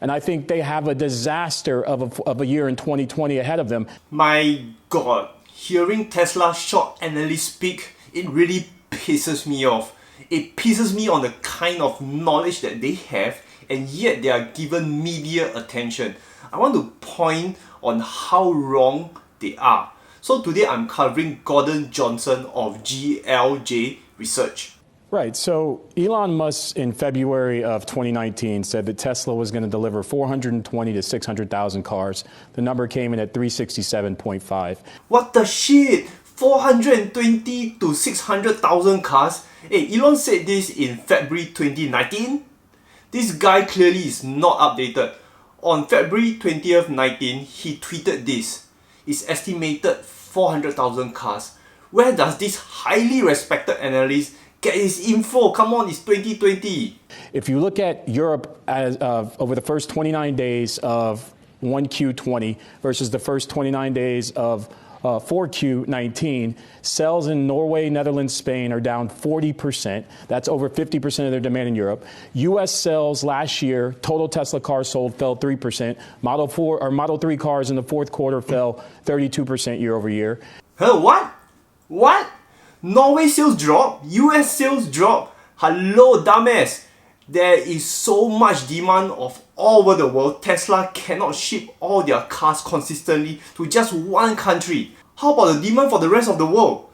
And I think they have a disaster of a year in 2020 ahead of them. My God, hearing Tesla short analysts speak, it really pisses me off. It pisses me on the kind of knowledge that they have, and yet they are given media attention. I want to point on how wrong they are. So today I'm covering Gordon Johnson of GLJ Research. Right. So Elon Musk in February of 2019 said that Tesla was going to deliver 420 to 600,000 cars. The number came in at 367.5. What the shit? 420 to 600,000 cars? Hey, Elon said this in February 2019? This guy clearly is not updated. On February 20th, 19, he tweeted this. It's estimated 400,000 cars. Where does this highly respected analyst get his info? Come on, it's 2020. If you look at Europe as over the first 29 days of 1Q20 versus the first 29 days of 4Q19, sales in Norway, Netherlands, Spain are down 40%. That's over 50% of their demand in Europe. U.S. sales last year, total Tesla cars sold fell 3%. Model 3 cars in the fourth quarter fell 32% year over year. Huh? What? What? Norway sales drop? US sales drop? Hello, dumbass. There is so much demand of all over the world. Tesla cannot ship all their cars consistently to just one country. How about the demand for the rest of the world?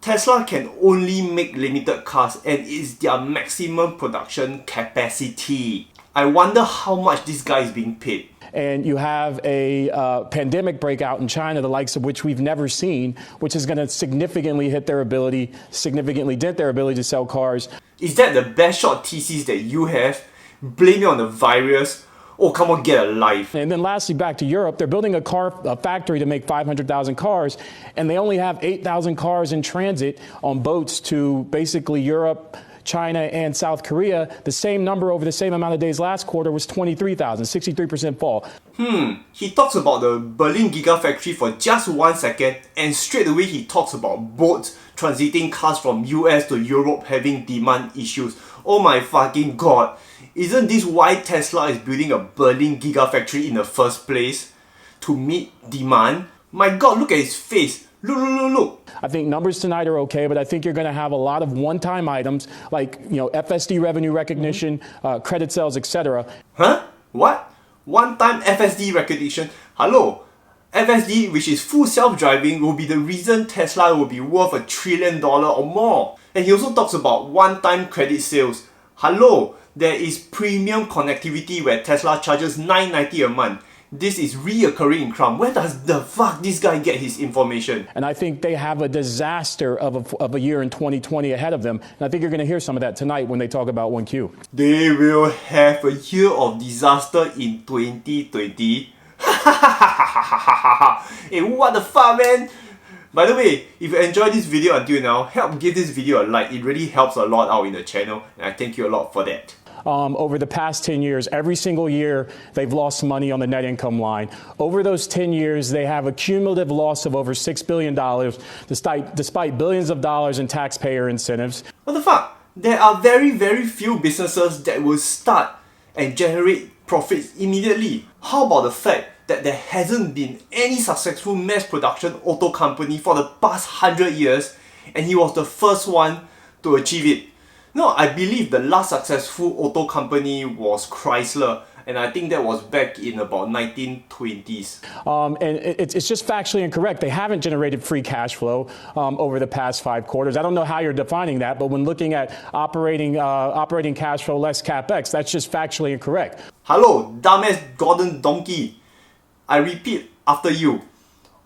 Tesla can only make limited cars and it's their maximum production capacity. I wonder how much this guy is being paid. And you have a pandemic breakout in China, the likes of which we've never seen, which is going to significantly dent their ability to sell cars. Is that the best shot thesis that you have? Blame it on the virus? Oh, come on, get a life. And then lastly, back to Europe, they're building a factory to make 500,000 cars, and they only have 8,000 cars in transit on boats to basically Europe, China, and South Korea. The same number over the same amount of days last quarter was 23,000, 63% fall. He talks about the Berlin Gigafactory for just 1 second, and straight away he talks about boats transiting cars from US to Europe having demand issues. Oh my fucking God. Isn't this why Tesla is building a Berlin Gigafactory in the first place? To meet demand? My God, look at his face. Look. I think numbers tonight are okay, but I think you're going to have a lot of one-time items like, FSD revenue recognition, credit sales, etc. Huh? What? One-time FSD recognition? Hello? FSD, which is full self-driving, will be the reason Tesla will be worth $1 trillion or more. And he also talks about one-time credit sales. Hello? There is premium connectivity where Tesla charges $9.90 a month. This is reoccurring income. Where does the fuck this guy get his information? And I think they have a disaster of a year in 2020 ahead of them. And I think you're going to hear some of that tonight when they talk about 1Q. They will have a year of disaster in 2020. Hey, what the fuck, man? By the way, if you enjoyed this video until now, help give this video a like. It really helps a lot out in the channel, and I thank you a lot for that. Over the past 10 years, every single year, they've lost money on the net income line. Over those 10 years, they have a cumulative loss of over $6 billion, despite billions of dollars in taxpayer incentives. What the fuck? There are very, very few businesses that will start and generate profits immediately. How about the fact that there hasn't been any successful mass production auto company for the past 100 years, and he was the first one to achieve it? No, I believe the last successful auto company was Chrysler, and I think that was back in about 1920s. And it's just factually incorrect. They haven't generated free cash flow over the past 5 quarters. I don't know how you're defining that, but when looking at operating cash flow less capex, that's just factually incorrect. Hello, dumbass Gordon Donkey. I repeat after you.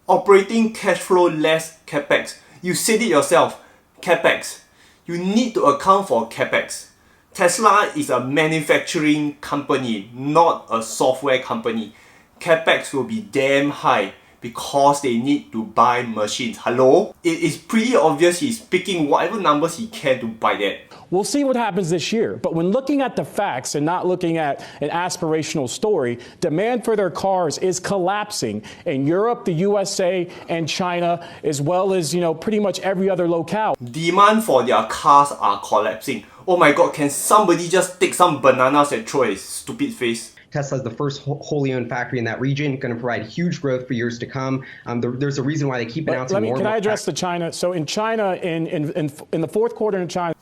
Operating cash flow less capex. You said it yourself. Capex. You need to account for capex. Tesla is a manufacturing company, not a software company. Capex will be damn high because they need to buy machines. Hello? It is pretty obvious he's picking whatever numbers he can to buy that. We'll see what happens this year, but when looking at the facts and not looking at an aspirational story, demand for their cars is collapsing in Europe, the USA, and China, as well as, pretty much every other locale. Demand for their cars are collapsing. Oh my God, can somebody just take some bananas and throw at his stupid face? Tesla is the first wholly owned factory in that region, going to provide huge growth for years to come. There's a reason why they keep announcing more. Can I address the China? So in China, in the fourth quarter in China.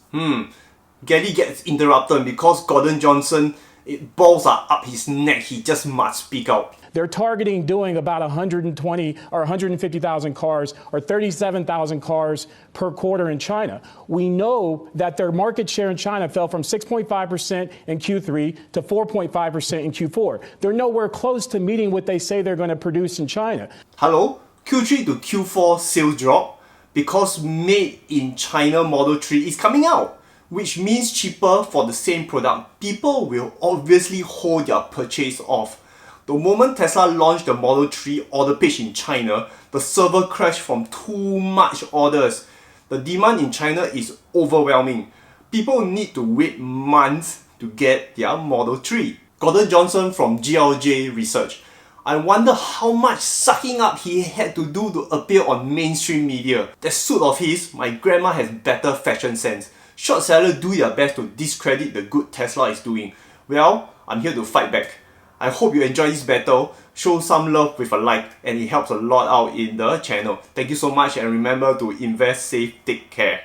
Gary gets interrupted because Gordon Johnson, balls are up his neck. He just must speak out. They're targeting doing about 120 or 150,000 cars or 37,000 cars per quarter in China. We know that their market share in China fell from 6.5% in Q3 to 4.5% in Q4. They're nowhere close to meeting what they say they're going to produce in China. Hello? Q3 to Q4 sales drop because made in China Model 3 is coming out, which means cheaper for the same product. People will obviously hold their purchase off. The moment Tesla launched the Model 3 order page in China, the server crashed from too much orders. The demand in China is overwhelming. People need to wait months to get their Model 3. Gordon Johnson from GLJ Research. I wonder how much sucking up he had to do to appear on mainstream media. That suit of his, my grandma has better fashion sense. Short sellers do their best to discredit the good Tesla is doing. Well, I'm here to fight back. I hope you enjoy this battle. Show some love with a like, and it helps a lot out in the channel. Thank you so much, and remember to invest safe, take care.